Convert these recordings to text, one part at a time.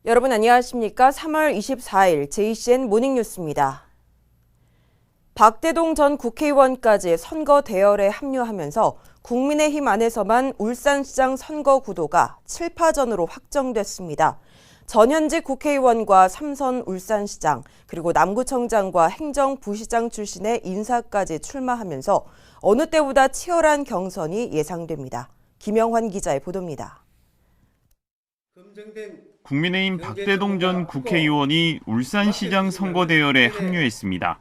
여러분 안녕하십니까? 3월 24일 JCN 모닝뉴스입니다. 박대동 전 국회의원까지 선거 대열에 합류하면서 국민의힘 안에서만 울산시장 선거 구도가 7파전으로 확정됐습니다. 전현직 국회의원과 3선 울산시장, 그리고 남구청장과 행정부시장 출신의 인사까지 출마하면서 어느 때보다 치열한 경선이 예상됩니다. 김영환 기자의 보도입니다. 국민의힘 박대동 전 국회의원이 울산시장 선거 대열에 합류했습니다.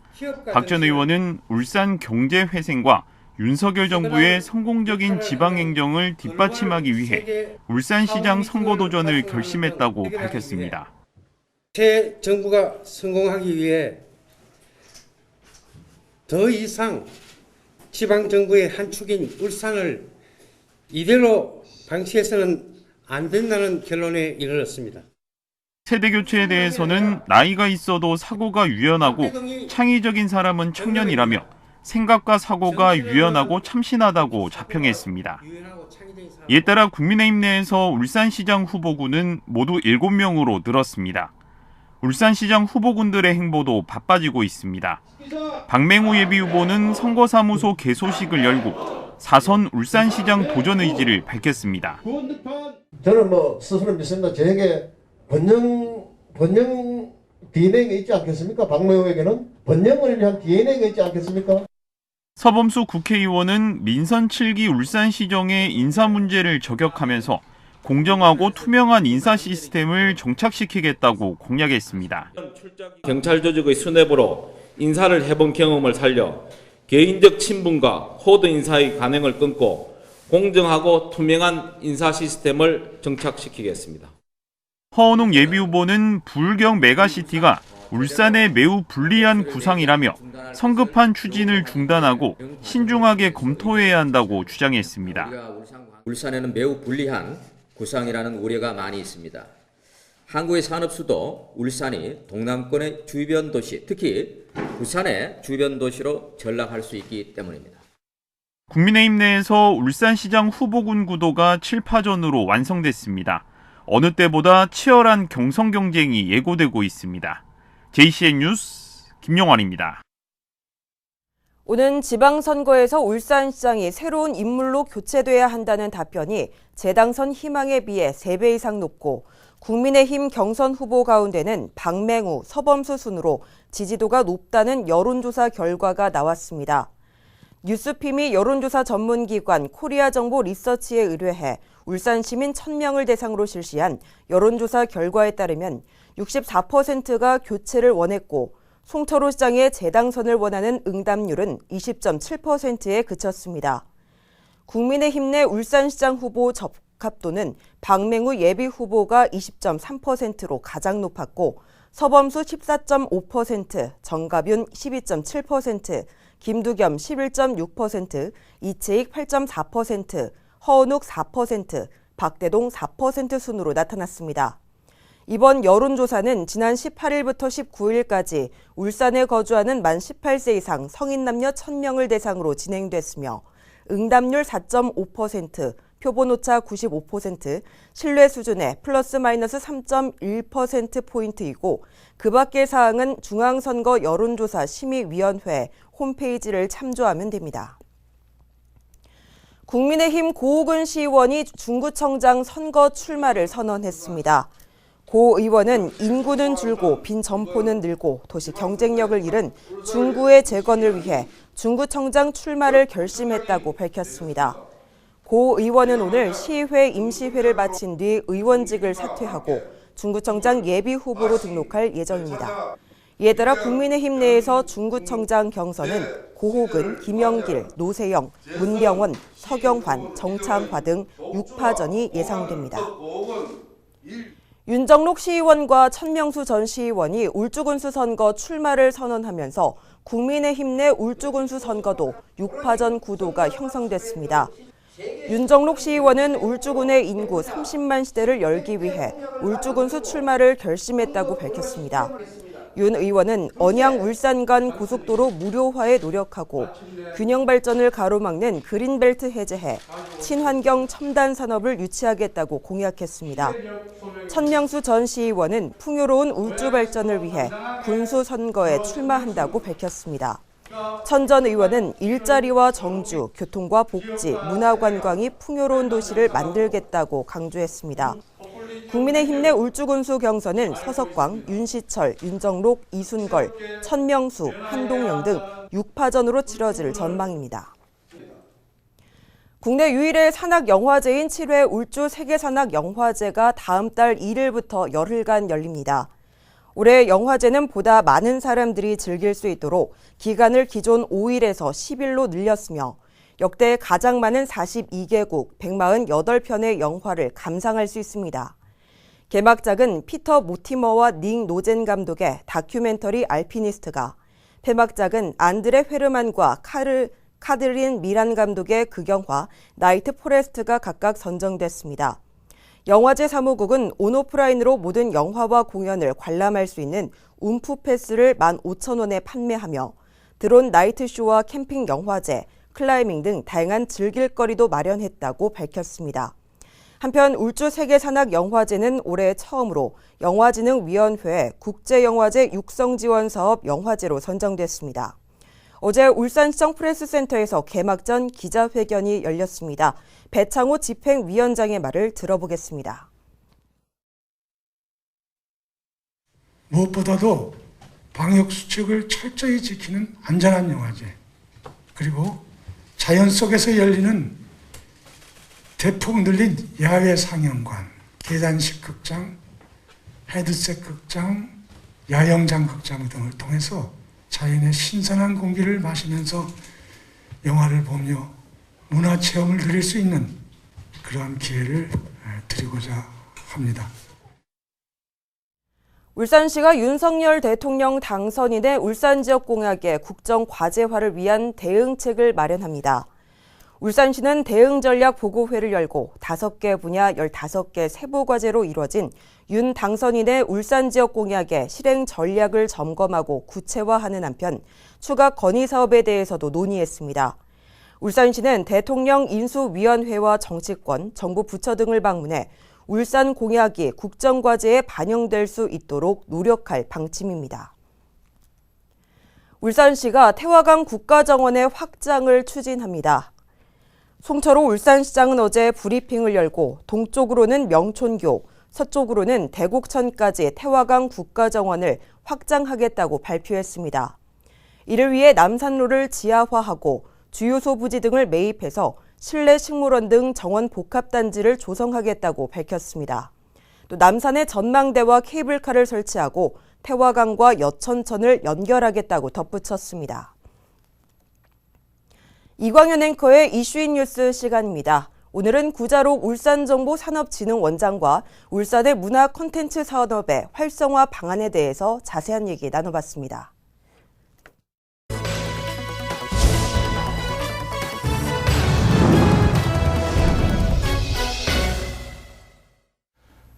박 전 의원은 울산 경제회생과 윤석열 정부의 성공적인 지방행정을 뒷받침하기 위해 울산시장 선거 도전을 결심했다고 밝혔습니다. 새 정부가 성공하기 위해 더 이상 지방정부의 한 축인 울산을 이대로 방치해서는 안 된다는 결론에 이르렀습니다. 세대교체에 대해서는 나이가 있어도 사고가 유연하고 창의적인 사람은 청년이라며 생각과 사고가 유연하고 참신하다고 자평했습니다. 이에 따라 국민의힘 내에서 울산시장 후보군은 모두 7명으로 늘었습니다. 울산시장 후보군들의 행보도 바빠지고 있습니다. 박맹우 예비후보는 선거사무소 개소식을 열고 4선 울산시장 도전 의지를 밝혔습니다. 저는 스스로 믿습니다. 저에게 번영 DNA가 있지 않겠습니까? 박명호에게는 번영을 위한 DNA가 있지 않겠습니까? 서범수 국회의원은 민선 7기 울산시정의 인사 문제를 저격하면서 공정하고 투명한 인사 시스템을 정착시키겠다고 공약했습니다. 경찰 조직의 수뇌부로 인사를 해본 경험을 살려 개인적 친분과 호드 인사의 관행을 끊고 공정하고 투명한 인사 시스템을 정착시키겠습니다. 허은웅 예비후보는 부울경 메가시티가 울산에 매우 불리한 구상이라며 성급한 추진을 중단하고 신중하게 검토해야 한다고 주장했습니다. 울산에는 매우 불리한 구상이라는 우려가 많이 있습니다. 한국의 산업 수도 울산이 동남권의 주변 도시, 특히 부산의 주변 도시로 전락할 수 있기 때문입니다. 국민의힘 내에서 울산시장 후보군 구도가 7파전으로 완성됐습니다. 어느 때보다 치열한 경선 경쟁이 예고되고 있습니다. JCN 뉴스 김용환입니다. 오는 지방선거에서 울산시장이 새로운 인물로 교체돼야 한다는 답변이 재당선 희망에 비해 3배 이상 높고 국민의힘 경선 후보 가운데는 박맹우, 서범수 순으로 지지도가 높다는 여론조사 결과가 나왔습니다. 뉴스핌이 여론조사 전문기관 코리아정보 리서치에 의뢰해 울산 시민 1000명을 대상으로 실시한 여론조사 결과에 따르면 64%가 교체를 원했고 송철호 시장의 재당선을 원하는 응답률은 20.7%에 그쳤습니다. 국민의힘 내 울산시장 후보 적합도는 박맹우 예비후보가 20.3%로 가장 높았고 서범수 14.5%, 정가윤 12.7%, 김두겸 11.6%, 이채익 8.4%, 허은욱 4%, 박대동 4% 순으로 나타났습니다. 이번 여론조사는 지난 18일부터 19일까지 울산에 거주하는 만 18세 이상 성인 남녀 1000명을 대상으로 진행됐으며 응답률 4.5%, 표본오차 95%, 신뢰 수준의 플러스 마이너스 3.1%포인트이고 그 밖의 사항은 중앙선거 여론조사 심의위원회 홈페이지를 참조하면 됩니다. 국민의힘 고욱은 시의원이 중구청장 선거 출마를 선언했습니다. 고 의원은 인구는 줄고 빈 점포는 늘고 도시 경쟁력을 잃은 중구의 재건을 위해 중구청장 출마를 결심했다고 밝혔습니다. 고 의원은 오늘 시의회 임시회를 마친 뒤 의원직을 사퇴하고 중구청장 예비후보로 등록할 예정입니다. 이에 따라 국민의힘 내에서 중구청장 경선은 고혹은, 김영길, 노세영, 문병원, 서경환, 정창화 등 6파전이 예상됩니다. 윤정록 시의원과 천명수 전 시의원이 울주군수 선거 출마를 선언하면서 국민의힘 내 울주군수 선거도 6파전 구도가 형성됐습니다. 윤정록 시의원은 울주군의 인구 30만 시대를 열기 위해 울주군수 출마를 결심했다고 밝혔습니다. 윤 의원은 언양 울산 간 고속도로 무료화에 노력하고 균형 발전을 가로막는 그린벨트 해제해 친환경 첨단 산업을 유치하겠다고 공약했습니다. 천명수 전 시의원은 풍요로운 울주 발전을 위해 군수 선거에 출마한다고 밝혔습니다. 천 전 의원은 일자리와 정주, 교통과 복지, 문화관광이 풍요로운 도시를 만들겠다고 강조했습니다. 국민의힘 내 울주군수 경선은 서석광, 윤시철, 윤정록, 이순걸, 천명수, 한동영 등 6파전으로 치러질 전망입니다. 국내 유일의 산악영화제인 7회 울주 세계산악영화제가 다음 달 1일부터 열흘간 열립니다. 올해 영화제는 보다 많은 사람들이 즐길 수 있도록 기간을 기존 5일에서 10일로 늘렸으며 역대 가장 많은 42개국 148편의 영화를 감상할 수 있습니다. 개막작은 피터 모티머와 닉 노젠 감독의 다큐멘터리 알피니스트가, 폐막작은 안드레 헤르만과 카드린 미란 감독의 극영화 나이트 포레스트가 각각 선정됐습니다. 영화제 사무국은 온오프라인으로 모든 영화와 공연을 관람할 수 있는 움프 패스를 15,000원에 판매하며 드론 나이트쇼와 캠핑 영화제, 클라이밍 등 다양한 즐길거리도 마련했다고 밝혔습니다. 한편 울주 세계산악영화제는 올해 처음으로 영화진흥위원회 국제영화제 육성지원사업 영화제로 선정됐습니다. 어제 울산시청 프레스센터에서 개막 전 기자회견이 열렸습니다. 배창호 집행위원장의 말을 들어보겠습니다. 무엇보다도 방역수칙을 철저히 지키는 안전한 영화제, 그리고 자연 속에서 열리는 대폭 늘린 야외 상영관, 계단식 극장, 헤드셋 극장, 야영장 극장 등을 통해서 자연의 신선한 공기를 마시면서 영화를 보며 문화체험을 누릴 수 있는 그러한 기회를 드리고자 합니다. 울산시가 윤석열 대통령 당선인의 울산 지역 공약의 국정 과제화를 위한 대응책을 마련합니다. 울산시는 대응 전략 보고회를 열고 5개 분야 15개 세부 과제로 이루어진 윤 당선인의 울산 지역 공약의 실행 전략을 점검하고 구체화하는 한편 추가 건의 사업에 대해서도 논의했습니다. 울산시는 대통령 인수위원회와 정치권, 정부 부처 등을 방문해 울산 공약이 국정과제에 반영될 수 있도록 노력할 방침입니다. 울산시가 태화강 국가정원의 확장을 추진합니다. 송철호 울산시장은 어제 브리핑을 열고 동쪽으로는 명촌교, 서쪽으로는 대곡천까지 태화강 국가정원을 확장하겠다고 발표했습니다. 이를 위해 남산로를 지하화하고 주유소 부지 등을 매입해서 실내 식물원 등 정원 복합단지를 조성하겠다고 밝혔습니다. 또 남산에 전망대와 케이블카를 설치하고 태화강과 여천천을 연결하겠다고 덧붙였습니다. 이광현 앵커의 이슈인 뉴스 시간입니다. 오늘은 구자록 울산정보산업진흥원장과 울산의 문화 콘텐츠 산업의 활성화 방안에 대해서 자세한 얘기 나눠봤습니다.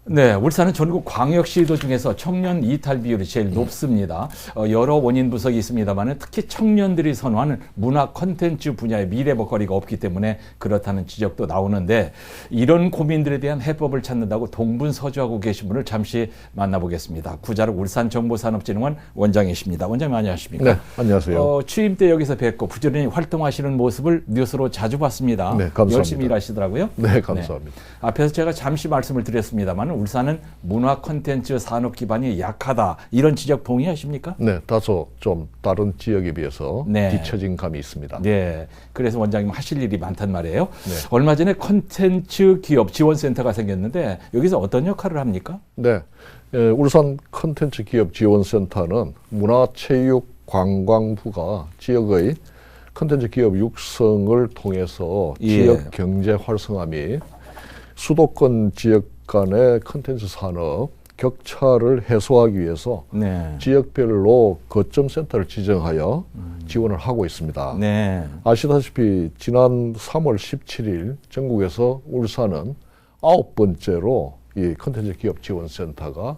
네, 울산은 전국 광역시도 중에서 청년 이탈 비율이 제일 높습니다. 여러 원인 분석이 있습니다만 특히 청년들이 선호하는 문화 콘텐츠 분야의 미래 먹거리가 없기 때문에 그렇다는 지적도 나오는데 이런 고민들에 대한 해법을 찾는다고 동분서주하고 계신 분을 잠시 만나보겠습니다. 구자록 울산정보산업진흥원 원장이십니다. 원장님 안녕하십니까? 네, 안녕하세요. 취임 때 여기서 뵙고 부지런히 활동하시는 모습을 뉴스로 자주 봤습니다. 네, 감사합니다. 열심히 일하시더라고요. 네, 감사합니다. 네. 앞에서 제가 잠시 말씀을 드렸습니다만 울산은 문화 콘텐츠 산업 기반이 약하다. 이런 지적 동의하십니까? 네, 다소 좀 다른 지역에 비해서 네. 뒤처진 감이 있습니다. 네, 그래서 원장님 하실 일이 많단 말이에요. 네. 얼마 전에 콘텐츠 기업 지원센터가 생겼는데 여기서 어떤 역할을 합니까? 네, 울산 콘텐츠 기업 지원센터는 문화체육관광부가 지역의 콘텐츠 기업 육성을 통해서 지역 경제 활성화 및 수도권 지역 간의 콘텐츠 산업 격차를 해소하기 위해서 지역별로 거점 센터를 지정하여 지원을 하고 있습니다. 네. 아시다시피 지난 3월 17일 전국에서 울산은 9번째로 이 콘텐츠 기업 지원 센터가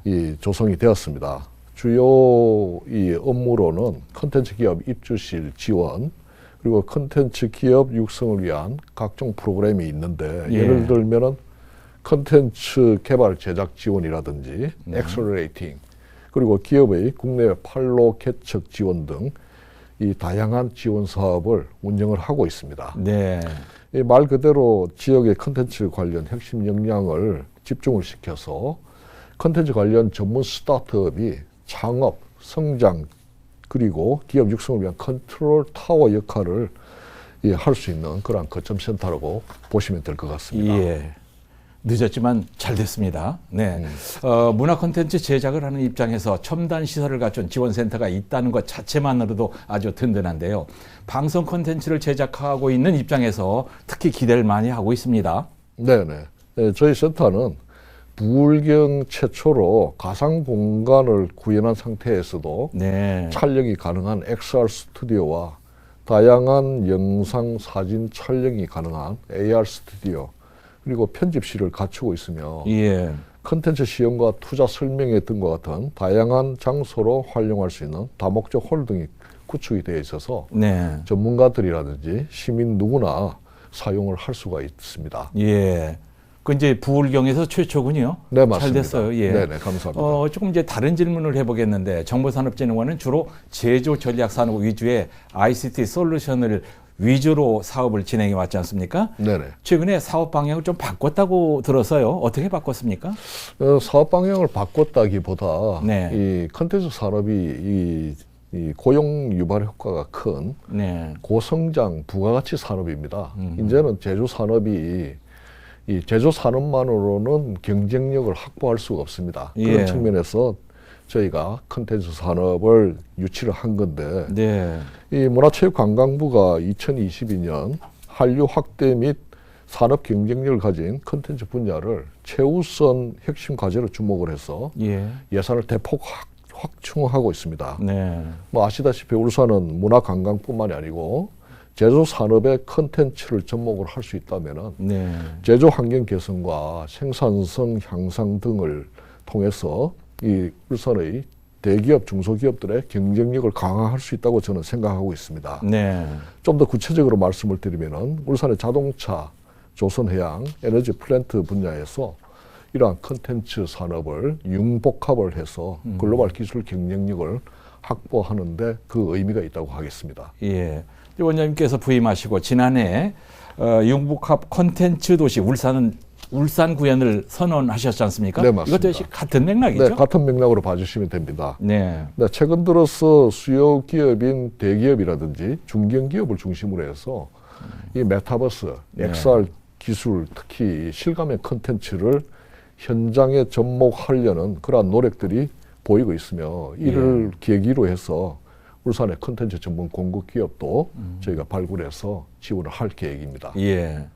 이 조성이 되었습니다. 주요 이 업무로는 콘텐츠 기업 입주실 지원, 그리고 콘텐츠 기업 육성을 위한 각종 프로그램이 있는데 예를 들면은 콘텐츠 개발 제작 지원이라든지 엑셀러레이팅, 그리고 기업의 국내외 판로 개척 지원 등 이 다양한 지원 사업을 운영을 하고 있습니다. 네. 이 말 그대로 지역의 콘텐츠 관련 핵심 역량을 집중을 시켜서 콘텐츠 관련 전문 스타트업이 창업, 성장, 그리고 기업 육성을 위한 컨트롤 타워 역할을 할 수 있는 그런 거점 센터라고 보시면 될 것 같습니다. 예. 늦었지만 잘 됐습니다. 네. 문화 콘텐츠 제작을 하는 입장에서 첨단 시설을 갖춘 지원센터가 있다는 것 자체만으로도 아주 든든한데요. 방송 콘텐츠를 제작하고 있는 입장에서 특히 기대를 많이 하고 있습니다. 네네. 네, 저희 센터는 부울경 최초로 가상 공간을 구현한 상태에서도 네. 촬영이 가능한 XR 스튜디오와 다양한 영상, 사진 촬영이 가능한 AR 스튜디오, 그리고 편집실을 갖추고 있으며 예. 컨텐츠 시험과 투자 설명회 등과 같은 다양한 장소로 활용할 수 있는 다목적 홀 등이 구축이 되어 있어서 네. 전문가들이라든지 시민 누구나 사용을 할 수가 있습니다. 예. 그 이제 부울경에서 최초군요. 네, 맞습니다. 잘 됐어요. 예. 네네, 감사합니다. 조금 이제 다른 질문을 해보겠는데 정보산업진흥원은 주로 제조 전략 산업 위주의 ICT 솔루션을 위주로 사업을 진행해 왔지 않습니까? 네네. 최근에 사업 방향을 좀 바꿨다고 들었어요. 어떻게 바꿨습니까? 사업 방향을 바꿨다기보다 네. 이 컨텐츠 산업이 이 고용 유발 효과가 큰 네. 고성장 부가가치 산업입니다. 이제는 제조 산업이 이 제조 산업만으로는 경쟁력을 확보할 수가 없습니다. 예. 그런 측면에서 저희가 컨텐츠 산업을 유치를 한 건데 네. 이 문화체육관광부가 2022년 한류 확대 및 산업 경쟁력을 가진 컨텐츠 분야를 최우선 핵심 과제로 주목을 해서 예. 예산을 대폭 확충하고 있습니다. 네. 뭐 아시다시피 울산은 문화관광뿐만이 아니고 제조 산업의 컨텐츠를 접목을 할 수 있다면은 네. 제조 환경 개선과 생산성 향상 등을 통해서 이 울산의 대기업, 중소기업들의 경쟁력을 강화할 수 있다고 저는 생각하고 있습니다. 네. 좀 더 구체적으로 말씀을 드리면은 울산의 자동차, 조선해양, 에너지 플랜트 분야에서 이러한 컨텐츠 산업을 융복합을 해서 글로벌 기술 경쟁력을 확보하는데 그 의미가 있다고 하겠습니다. 예. 원장님께서 부임하시고 지난해 융복합 콘텐츠 도시 울산 구현을 선언하셨지 않습니까? 네, 맞습니다. 이것도 역시 같은 맥락이죠? 네, 같은 맥락으로 봐주시면 됩니다. 네. 네, 최근 들어서 수요 기업인 대기업이라든지 중견기업을 중심으로 해서 이 메타버스, XR 기술, 특히 실감의 컨텐츠를 현장에 접목하려는 그러한 노력들이 보이고 있으며 이를 계기로 해서 울산의 컨텐츠 전문 공급 기업도 저희가 발굴해서 지원을 할 계획입니다. 예.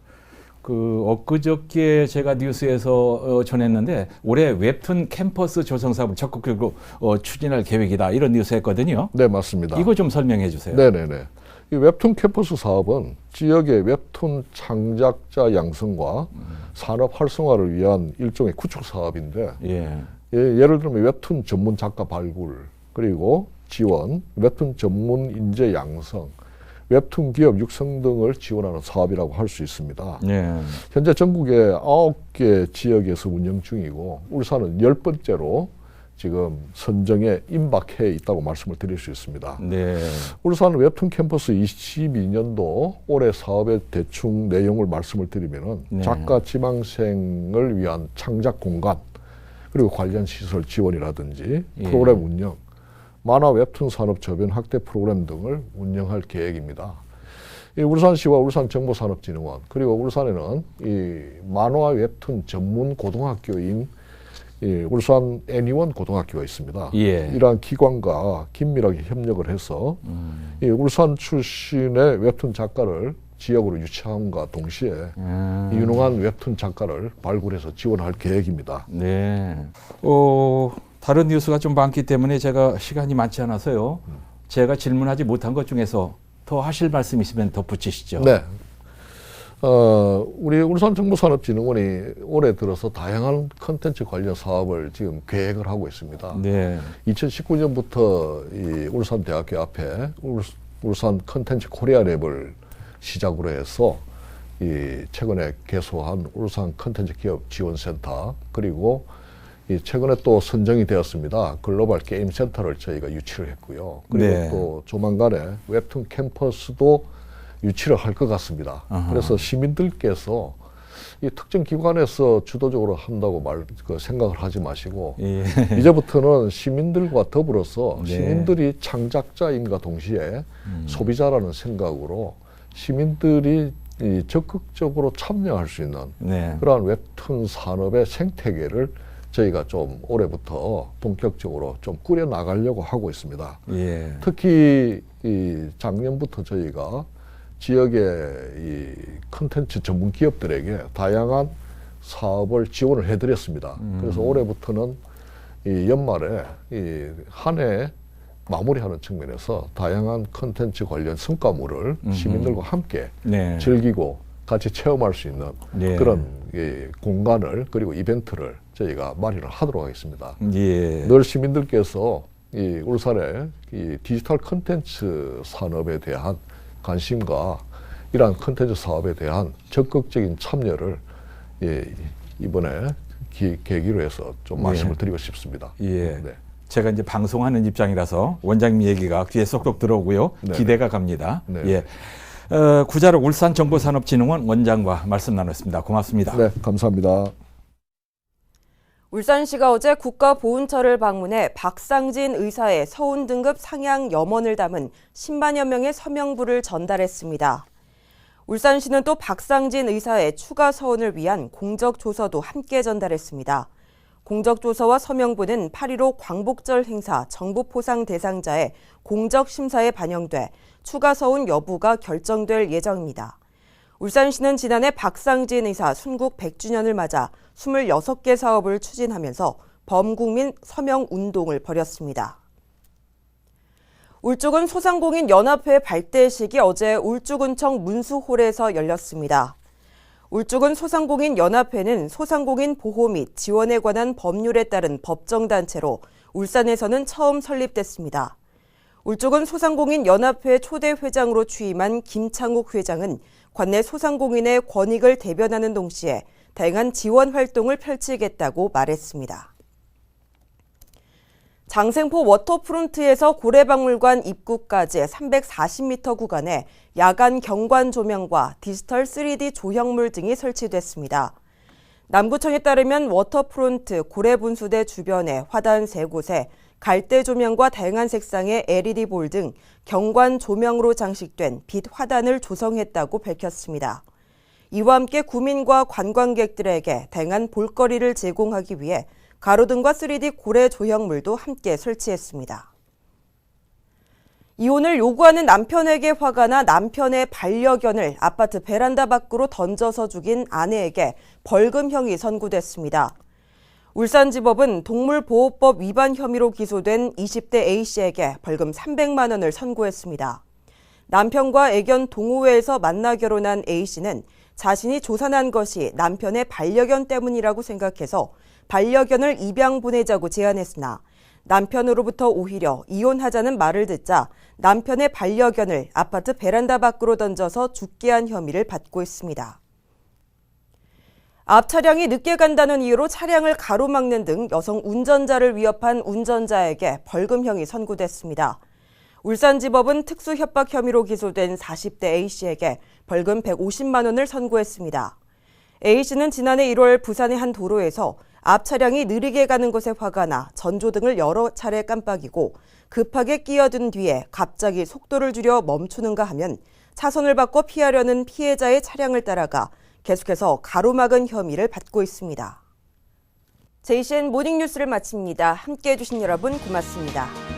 엊그저께 제가 뉴스에서 전했는데 올해 웹툰 캠퍼스 조성 사업을 적극적으로 추진할 계획이다. 이런 뉴스였거든요. 네, 맞습니다. 이거 좀 설명해 주세요. 네네네. 이 웹툰 캠퍼스 사업은 지역의 웹툰 창작자 양성과 산업 활성화를 위한 일종의 구축 사업인데 예를 들면 웹툰 전문 작가 발굴, 그리고 지원, 웹툰 전문 인재 양성, 웹툰 기업 육성 등을 지원하는 사업이라고 할 수 있습니다. 현재 전국에 9개 지역에서 운영 중이고 울산은 10번째로 지금 선정에 임박해 있다고 말씀을 드릴 수 있습니다. 울산 웹툰 캠퍼스 22년도 올해 사업의 대충 내용을 말씀을 드리면은 작가 지망생을 위한 창작 공간, 그리고 관련 시설 지원이라든지 프로그램 운영, 만화 웹툰 산업 저변 확대 프로그램 등을 운영할 계획입니다. 이 울산시와 울산정보산업진흥원, 그리고 울산에는 이 만화 웹툰 전문 고등학교인 이 울산 애니원 고등학교가 있습니다. 이러한 기관과 긴밀하게 협력을 해서 이 울산 출신의 웹툰 작가를 지역으로 유치함과 동시에 유능한 웹툰 작가를 발굴해서 지원할 계획입니다. 다른 뉴스가 좀 많기 때문에 제가 시간이 많지 않아서요. 제가 질문하지 못한 것 중에서 더 하실 말씀 있으면 덧붙이시죠. 네. 우리 울산정보산업진흥원이 올해 들어서 다양한 컨텐츠 관련 사업을 지금 계획을 하고 있습니다. 네. 2019년부터 이 울산대학교 앞에 울산 컨텐츠 코리아랩을 시작으로 해서 이 최근에 개소한 울산 컨텐츠 기업 지원센터, 그리고 이 최근에 또 선정이 되었습니다. 글로벌 게임 센터를 저희가 유치를 했고요. 그리고 네. 또 조만간에 웹툰 캠퍼스도 유치를 할 것 같습니다. 아하. 그래서 시민들께서 이 특정 기관에서 주도적으로 한다고 생각을 하지 마시고 예. 이제부터는 시민들과 더불어서 네. 시민들이 창작자인과 동시에 소비자라는 생각으로 시민들이 적극적으로 참여할 수 있는 네. 그러한 웹툰 산업의 생태계를 저희가 좀 올해부터 본격적으로 좀 꾸려 나가려고 하고 있습니다. 예. 특히 이 작년부터 저희가 지역의 이 컨텐츠 전문 기업들에게 다양한 사업을 지원을 해드렸습니다. 그래서 올해부터는 이 연말에 이 한 해 마무리하는 측면에서 다양한 컨텐츠 관련 성과물을 시민들과 함께 네. 즐기고 같이 체험할 수 있는 네. 그런 이 공간을, 그리고 이벤트를 저희가 마련을 하도록 하겠습니다. 예. 늘 시민들께서 이 울산의 이 디지털 컨텐츠 산업에 대한 관심과 이러한 컨텐츠 사업에 대한 적극적인 참여를 이번에 계기로 해서 좀 말씀을 드리고 싶습니다. 예. 네. 제가 이제 방송하는 입장이라서 원장님 얘기가 귀에 쏙쏙 들어오고요. 네. 기대가 갑니다. 네. 예. 구자록 울산정보산업진흥원 원장과 말씀 나눴습니다. 고맙습니다. 네, 감사합니다. 울산시가 어제 국가보훈처를 방문해 박상진 의사의 서훈 등급 상향 염원을 담은 10만여 명의 서명부를 전달했습니다. 울산시는 또 박상진 의사의 추가 서훈을 위한 공적조서도 함께 전달했습니다. 공적조서와 서명부는 8.15 광복절 행사 정부 포상 대상자의 공적심사에 반영돼 추가 서훈 여부가 결정될 예정입니다. 울산시는 지난해 박상진 의사 순국 100주년을 맞아 26개 사업을 추진하면서 범국민 서명 운동을 벌였습니다. 울주군 소상공인 연합회 발대식이 어제 울주군청 문수홀에서 열렸습니다. 울주군 소상공인 연합회는 소상공인 보호 및 지원에 관한 법률에 따른 법정단체로 울산에서는 처음 설립됐습니다. 울주군 소상공인 연합회 초대 회장으로 취임한 김창욱 회장은 관내 소상공인의 권익을 대변하는 동시에 다양한 지원 활동을 펼치겠다고 말했습니다. 장생포 워터프론트에서 고래박물관 입구까지 340m 구간에 야간 경관 조명과 디지털 3D 조형물 등이 설치됐습니다. 남구청에 따르면 워터프론트 고래분수대 주변의 화단 3곳에 갈대 조명과 다양한 색상의 LED 볼 등 경관 조명으로 장식된 빛 화단을 조성했다고 밝혔습니다. 이와 함께 구민과 관광객들에게 다양한 볼거리를 제공하기 위해 가로등과 3D 고래 조형물도 함께 설치했습니다. 이혼을 요구하는 남편에게 화가 나 남편의 반려견을 아파트 베란다 밖으로 던져서 죽인 아내에게 벌금형이 선고됐습니다. 울산지법은 동물보호법 위반 혐의로 기소된 20대 A씨에게 벌금 300만 원을 선고했습니다. 남편과 애견 동호회에서 만나 결혼한 A씨는 자신이 조산한 것이 남편의 반려견 때문이라고 생각해서 반려견을 입양 보내자고 제안했으나 남편으로부터 오히려 이혼하자는 말을 듣자 남편의 반려견을 아파트 베란다 밖으로 던져서 죽게 한 혐의를 받고 있습니다. 앞 차량이 늦게 간다는 이유로 차량을 가로막는 등 여성 운전자를 위협한 운전자에게 벌금형이 선고됐습니다. 울산지법은 특수협박 혐의로 기소된 40대 A씨에게 벌금 150만 원을 선고했습니다. A씨는 지난해 1월 부산의 한 도로에서 앞 차량이 느리게 가는 것에 화가 나 전조등을 여러 차례 깜빡이고 급하게 끼어든 뒤에 갑자기 속도를 줄여 멈추는가 하면 차선을 바꿔 피하려는 피해자의 차량을 따라가 계속해서 가로막은 혐의를 받고 있습니다. JCN 모닝뉴스를 마칩니다. 함께해 주신 여러분 고맙습니다.